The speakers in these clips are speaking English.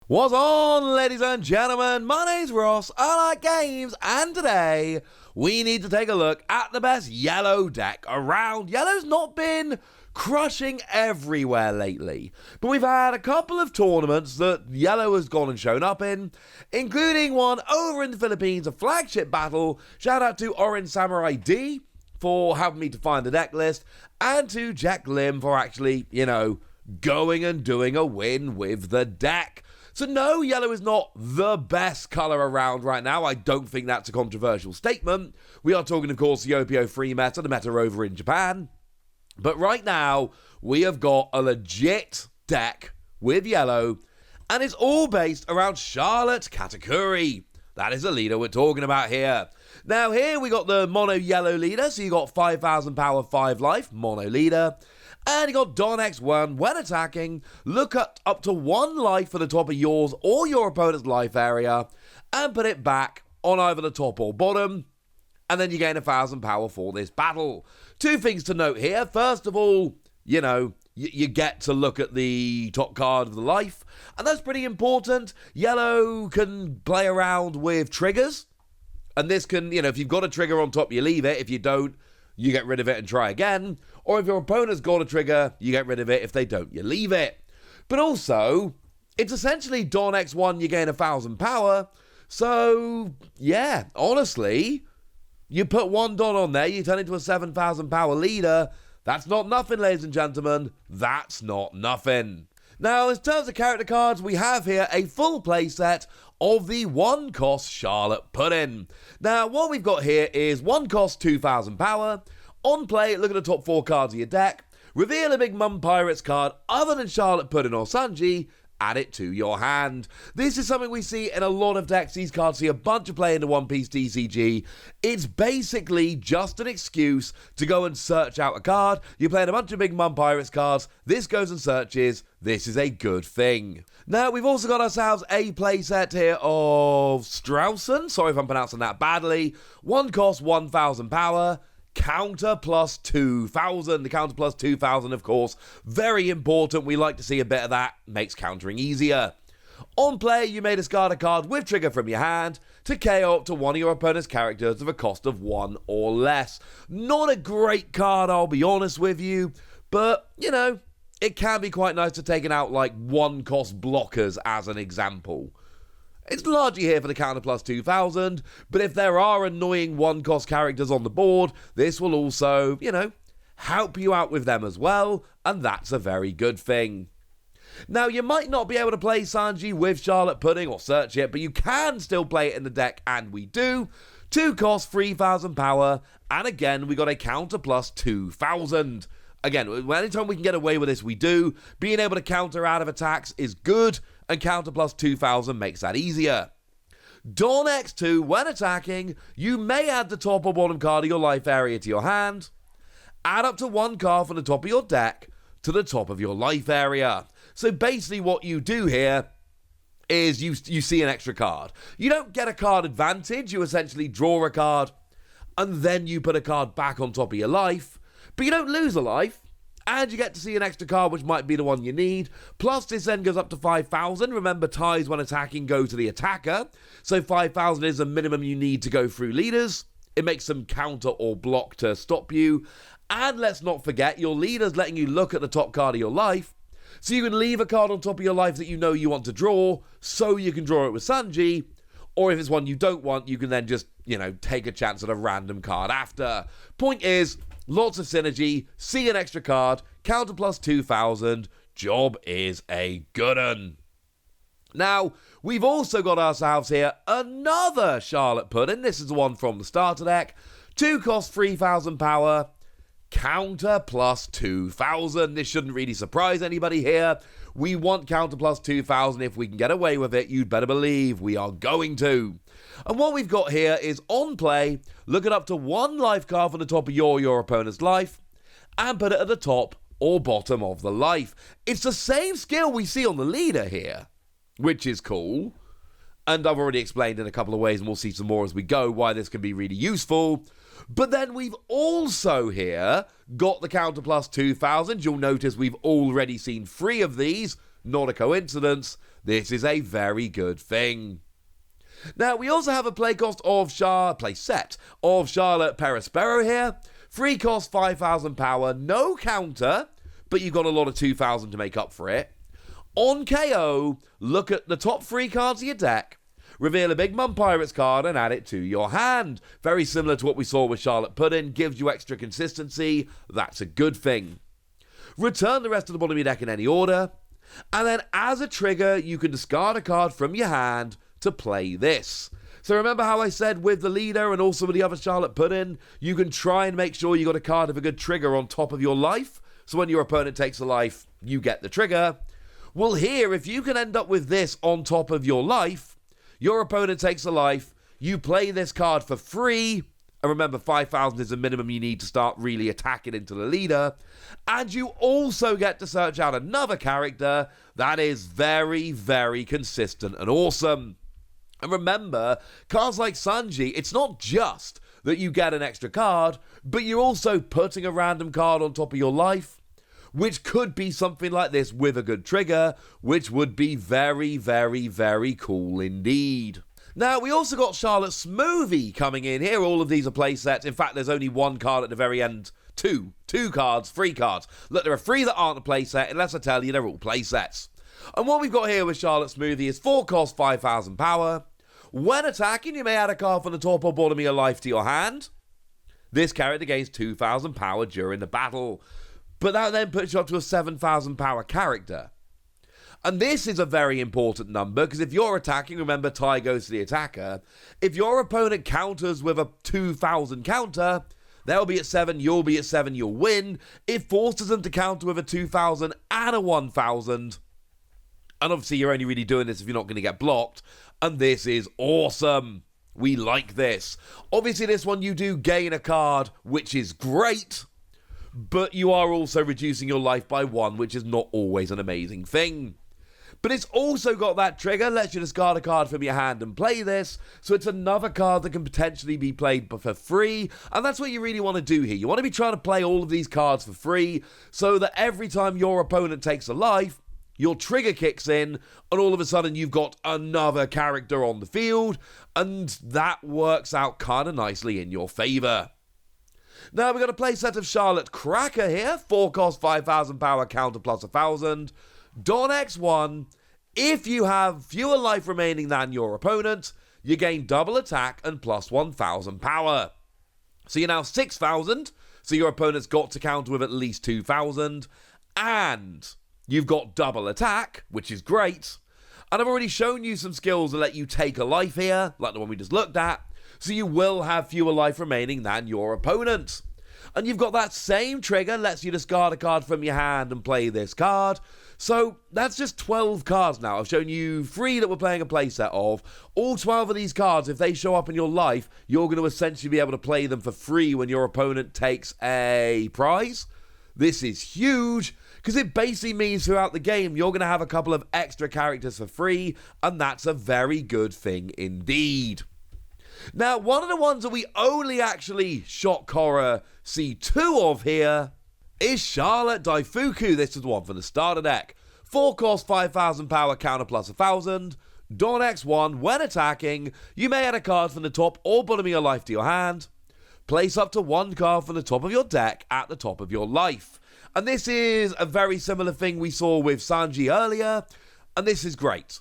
What's on, ladies and gentlemen? My name's Ross, I like games, and today we need to take a look at the best yellow deck around. Yellow's not been crushing everywhere lately, but we've had a couple of tournaments that yellow has gone and shown up in, including one over in the Philippines, a flagship battle. Shout out to Orange Samurai D for helping me to find the deck list, and to Jack Lim for actually, going and doing a win with the deck. So no, yellow is not the best colour around right now. I don't think that's a controversial statement. We are talking, of course, the OPO free meta, the meta over in Japan. But right now, we have got a legit deck with yellow, and it's all based around Charlotte Katakuri. That is the leader we're talking about here. Now here we got the mono yellow leader, so you got 5,000 power, 5 life, mono leader. And you got Don X1, when attacking, look at up to 1 life for the top of yours or your opponent's life area, and put it back on either the top or bottom, and then you gain 1,000 power for this battle. 2 things to note here. First of all, you get to look at the top card of the life, and that's pretty important. Yellow can play around with triggers, and this can, if you've got a trigger on top, you leave it. If you don't, you get rid of it and try again. Or if your opponent's got a trigger, you get rid of it. If they don't, you leave it. But also, it's essentially Don X1, you gain 1,000 power. So, yeah, honestly, you put 1 Don on there, you turn into a 7,000 power leader. That's not nothing, ladies and gentlemen. That's not nothing. Now, in terms of character cards, we have here a full playset of the 1 cost Charlotte Puddin. Now, what we've got here is 1 cost 2,000 power. On play, look at the top 4 cards of your deck. Reveal a Big Mum Pirates card other than Charlotte Puddin or Sanji. Add it to your hand. This is something we see in a lot of decks. These cards see a bunch of play in the One Piece TCG. It's basically just an excuse to go and search out a card. You're playing a bunch of Big Mum Pirates cards. This goes and searches. This is a good thing. Now, we've also got ourselves a playset here of Straussen. Sorry if I'm pronouncing that badly. 1 cost 1,000 power. Counter plus 2,000. The counter plus 2,000, of course, very important. We like to see a bit of that. Makes countering easier. On play, you may discard a card with trigger from your hand to KO up to one of your opponent's characters of a cost of 1 or less. Not a great card, I'll be honest with you, but, it can be quite nice to take it out like 1 cost blockers as an example. It's largely here for the counter plus 2,000, but if there are annoying 1 cost characters on the board, this will also, help you out with them as well, and that's a very good thing. Now, you might not be able to play Sanji with Charlotte Pudding or search it, but you can still play it in the deck, and we do. 2 cost 3,000 power, and again, we got a counter plus 2,000. Again, anytime we can get away with this, we do. Being able to counter out of attacks is good, and counter plus 2,000 makes that easier. Dawn X2, when attacking, you may add the top or bottom card of your life area to your hand. Add up to 1 card from the top of your deck to the top of your life area. So basically what you do here is you see an extra card. You don't get a card advantage, you essentially draw a card, and then you put a card back on top of your life. But you don't lose a life, and you get to see an extra card which might be the one you need. Plus, this then goes up to 5,000. Remember, ties when attacking go to the attacker. So 5,000 is the minimum you need to go through leaders. It makes them counter or block to stop you. And let's not forget, your leader's letting you look at the top card of your life. So you can leave a card on top of your life that you know you want to draw, so you can draw it with Sanji. Or if it's one you don't want, you can then just, take a chance at a random card after. Point is, lots of synergy, see an extra card, counter plus 2,000, job is a good un. Now, we've also got ourselves here another Charlotte Puddin. This is the one from the starter deck. 2 cost 3,000 power, counter plus 2,000. This shouldn't really surprise anybody here. We want counter plus 2,000. If we can get away with it, you'd better believe we are going to. And what we've got here is on play, look at up to 1 life card from the top of your opponent's life, and put it at the top or bottom of the life. It's the same skill we see on the leader here, which is cool. And I've already explained in a couple of ways, and we'll see some more as we go, why this can be really useful. But then we've also here got the counter plus 2,000. You'll notice we've already seen 3 of these. Not a coincidence. this is a very good thing. Now, we also have a playset of Charlotte Sparrow here. 3 cost, 5,000 power, no counter, but you've got a lot of 2,000 to make up for it. On KO, look at the top 3 cards of your deck, reveal a Big Mum Pirates card and add it to your hand. Very similar to what we saw with Charlotte Puddin, gives you extra consistency, that's a good thing. Return the rest of the bottom of your deck in any order, and then as a trigger, you can discard a card from your hand to play this. So remember how I said with the leader and also with the other Charlotte Puddin, you can try and make sure you got a card of a good trigger on top of your life, so when your opponent takes a life, you get the trigger. Well here, if you can end up with this on top of your life, your opponent takes a life, you play this card for free, and remember 5,000 is the minimum you need to start really attacking into the leader, and you also get to search out another character that is very, very consistent and awesome. And remember, cards like Sanji, it's not just that you get an extra card, but you're also putting a random card on top of your life, which could be something like this with a good trigger, which would be very, very, very cool indeed. Now, we also got Charlotte Smoothie coming in here. All of these are play sets. In fact, there's only one card at the very end. Two cards, 3 cards. Look, there are 3 that aren't a play set, unless I tell you they're all play sets. And what we've got here with Charlotte Smoothie is 4 cost, 5,000 power. When attacking, you may add a card from the top or bottom of your life to your hand. This character gains 2,000 power during the battle, but that then puts you up to a 7,000 power character. And this is a very important number, because if you're attacking, remember tie goes to the attacker. If your opponent counters with a 2,000 counter, they'll be at 7, you'll be at 7, you'll win. It forces them to counter with a 2,000 and a 1,000. And obviously you're only really doing this if you're not going to get blocked. And this is awesome. We like this. Obviously this one you do gain a card, which is great. But you are also reducing your life by 1, which is not always an amazing thing. But it's also got that trigger, lets you discard a card from your hand and play this, so it's another card that can potentially be played for free, and that's what you really want to do here. You want to be trying to play all of these cards for free, so that every time your opponent takes a life, your trigger kicks in, and all of a sudden you've got another character on the field, and that works out kind of nicely in your favour. Now we've got a playset of Charlotte Cracker here, 4 cost, 5,000 power, counter plus 1,000. Don X1, if you have fewer life remaining than your opponent, you gain double attack and plus 1,000 power. So you're now 6,000, so your opponent's got to counter with at least 2,000, and you've got double attack, which is great. And I've already shown you some skills that let you take a life here, like the one we just looked at, so you will have fewer life remaining than your opponent. And you've got that same trigger, lets you discard a card from your hand and play this card. So that's just 12 cards now. I've shown you 3 that we're playing a playset of. All 12 of these cards, if they show up in your life, you're going to essentially be able to play them for free when your opponent takes a prize. This is huge, because it basically means throughout the game, you're going to have a couple of extra characters for free, and that's a very good thing indeed. Now, one of the ones that we only actually shock horror see 2 of here is Charlotte Daifuku. This is the one from the starter deck. 4 cost, 5,000 power, counter plus 1,000. Dawn X1, when attacking, you may add a card from the top or bottom of your life to your hand. Place up to 1 card from the top of your deck at the top of your life. And this is a very similar thing we saw with Sanji earlier, and this is great.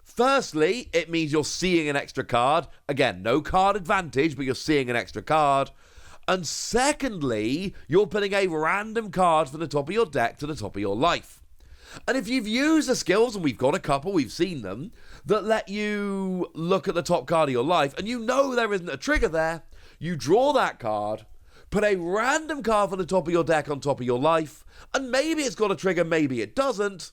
Firstly, it means you're seeing an extra card. Again, no card advantage, but you're seeing an extra card. And secondly, you're putting a random card from the top of your deck to the top of your life. And if you've used the skills, and we've got a couple, we've seen them, that let you look at the top card of your life, and you know there isn't a trigger there, you draw that card, put a random card from the top of your deck on top of your life, and maybe it's got a trigger, maybe it doesn't.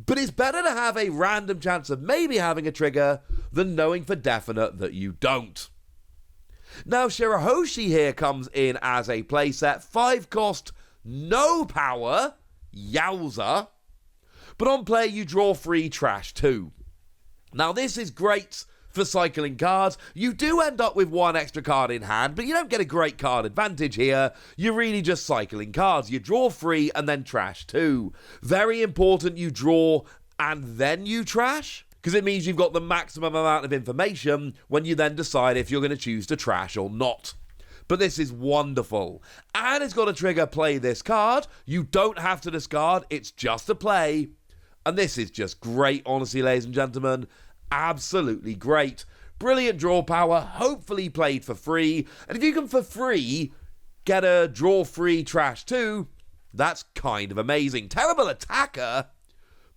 But it's better to have a random chance of maybe having a trigger than knowing for definite that you don't. Now, Shira Hoshi here comes in as a playset. 5 cost, no power. Yowza. But on play, you draw 3 trash too. Now, this is great for cycling cards. You do end up with 1 extra card in hand, but you don't get a great card advantage here. You're really just cycling cards. You draw 3 and then trash 2. Very important you draw and then you trash? Because it means you've got the maximum amount of information when you then decide if you're going to choose to trash or not. But this is wonderful. And it's got a trigger, play this card. You don't have to discard, it's just a play. And this is just great, honestly, ladies and gentlemen. Absolutely great. Brilliant draw power, hopefully played for free. And if you can, for free, get a draw-free trash too, that's kind of amazing. Terrible attacker,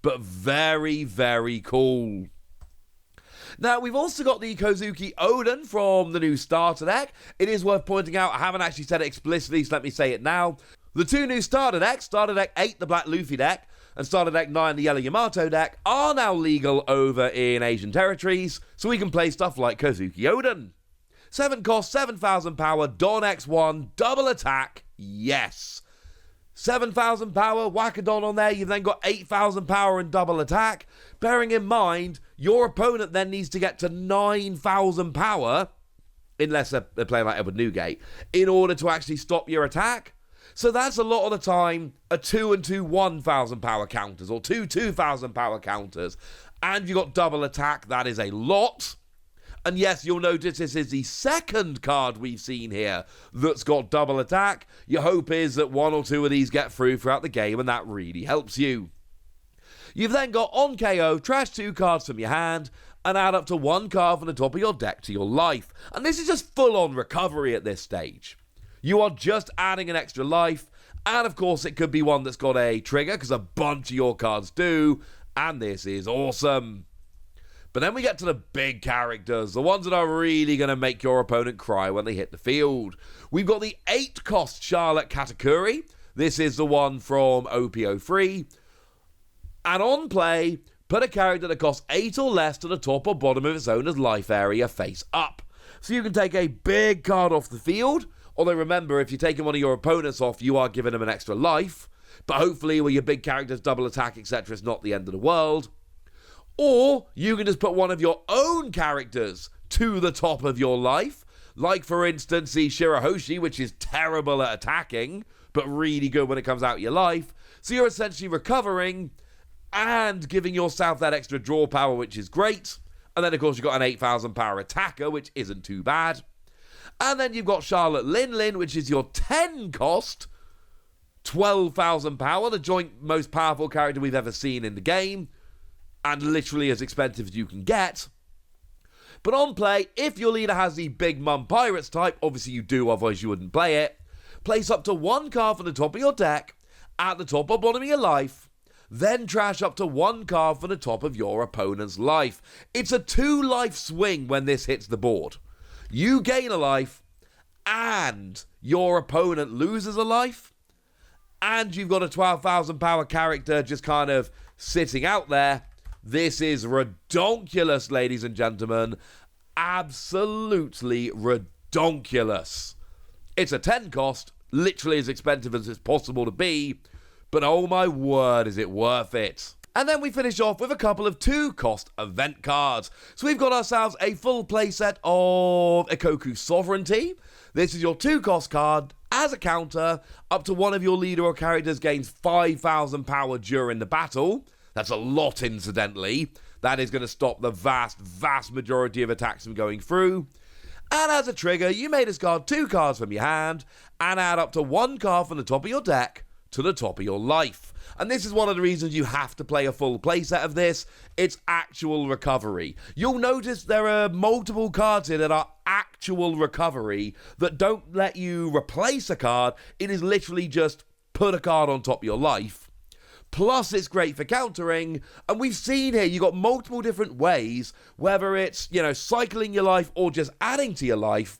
but very, very cool. Now, we've also got the Ecozuki Odin from the new starter deck. It is worth pointing out, I haven't actually said it explicitly, so let me say it now. The two new starter decks, Starter Deck 8, the Black Luffy deck, and Starter Deck 9, the Yellow Yamato deck, are now legal over in Asian territories, so we can play stuff like Ecozuki Odin. 7 cost, 7,000 power, Don X1, double attack, yes. 7,000 power, whack a Don on there, you've then got 8,000 power and double attack. Bearing in mind, your opponent then needs to get to 9,000 power, unless they're playing like Edward Newgate, in order to actually stop your attack. So that's a lot of the time a 2 and 2 1,000 power counters, or 2 2,000 power counters. And you've got double attack, that is a lot. And yes, you'll notice this is the second card we've seen here that's got double attack. Your hope is that 1 or 2 of these get through throughout the game, and that really helps you. You've then got on KO, trash 2 cards from your hand, and add up to 1 card from the top of your deck to your life. And this is just full-on recovery at this stage. You are just adding an extra life, and of course it could be one that's got a trigger, because a bunch of your cards do, and this is awesome. But then we get to the big characters, the ones that are really going to make your opponent cry when they hit the field. We've got the 8 cost Charlotte Katakuri. This is the one from OP03. And on play, put a character that costs 8 or less to the top or bottom of its owner's life area face up. So you can take a big card off the field, although remember, if you're taking one of your opponents off, you are giving them an extra life. But hopefully, with your big characters, double attack, etc., it's not the end of the world. Or you can just put one of your own characters to the top of your life. Like, for instance, the Shira Hoshi, which is terrible at attacking, but really good when it comes out of your life. So you're essentially recovering and giving yourself that extra draw power, which is great. And then, of course, you've got an 8,000 power attacker, which isn't too bad. And then you've got Charlottelindlin, which is your 10 cost, 12,000 power, the joint most powerful character we've ever seen in the game. And literally as expensive as you can get. But on play, if your leader has the Big Mum Pirates type, obviously you do, otherwise you wouldn't play it, place up to 1 card from the top of your deck, at the top or bottom of your life, then trash up to 1 card from the top of your opponent's life. It's a 2-life swing when this hits the board. You gain a life, and your opponent loses a life, and you've got a 12,000 power character just kind of sitting out there. This is redonkulous, ladies and gentlemen. Absolutely redonkulous. It's a 10 cost, literally as expensive as it's possible to be, but oh my word, is it worth it. And then we finish off with a couple of 2 cost event cards. So we've got ourselves a full playset of Akoku Sovereignty. This is your 2 cost card. As a counter, up to one of your leader or characters gains 5,000 power during the battle. That's a lot, incidentally. That is going to stop the vast, vast majority of attacks from going through. And as a trigger, you may discard 2 cards from your hand and add up to 1 card from the top of your deck to the top of your life. And this is one of the reasons you have to play a full playset of this. It's actual recovery. You'll notice there are multiple cards here that are actual recovery that don't let you replace a card. It is literally just put a card on top of your life. Plus, it's great for countering, and we've seen here you've got multiple different ways, whether it's, cycling your life or just adding to your life,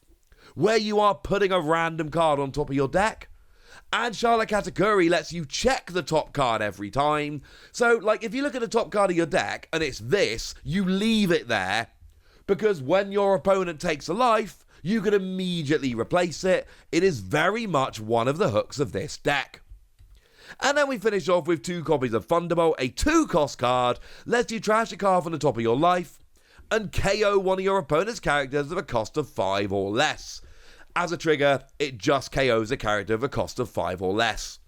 where you are putting a random card on top of your deck. And Charlotte Katakuri lets you check the top card every time. So, if you look at the top card of your deck, and it's this, you leave it there, because when your opponent takes a life, you can immediately replace it. It is very much one of the hooks of this deck. And then we finish off with 2 copies of Thunderbolt, a 2-cost card, lets you trash a card from the top of your life, and KO one of your opponent's characters of a cost of 5 or less. As a trigger, it just KOs a character of a cost of 5 or less.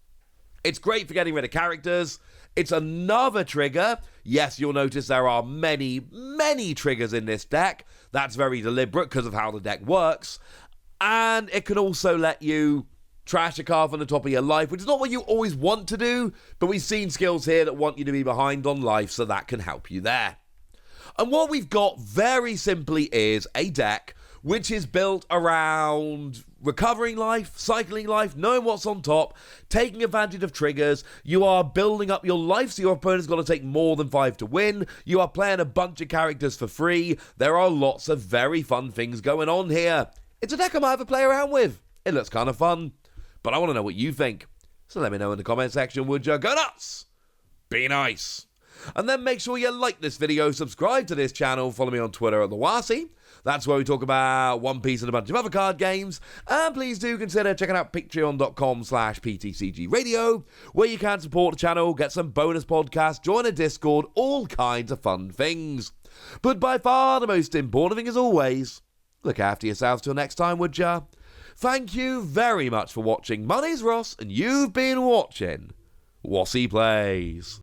It's great for getting rid of characters. It's another trigger, Yes, you'll notice there are many, many triggers in this deck. That's very deliberate because of how the deck works. And it can also let you trash a card from the top of your life, which is not what you always want to do, but we've seen skills here that want you to be behind on life, so that can help you there. And what we've got very simply is a deck which is built around recovering life, cycling life, knowing what's on top, taking advantage of triggers. You are building up your life, so your opponent's got to take more than 5 to win. You are playing a bunch of characters for free. There are lots of very fun things going on here. It's a deck I might have a play around with. It looks kind of fun. But I want to know what you think. So let me know in the comment section, would you? Go nuts! Be nice! And then make sure you like this video, subscribe to this channel, follow me on Twitter at TheWasi. That's where we talk about One Piece and a bunch of other card games. And please do consider checking out patreon.com/PTCG Radio, where you can support the channel, get some bonus podcasts, join a Discord, all kinds of fun things. But by far the most important thing, as always, look after yourselves till next time, would ya? Thank you very much for watching. My name's Ross, and you've been watching Wasi Plays.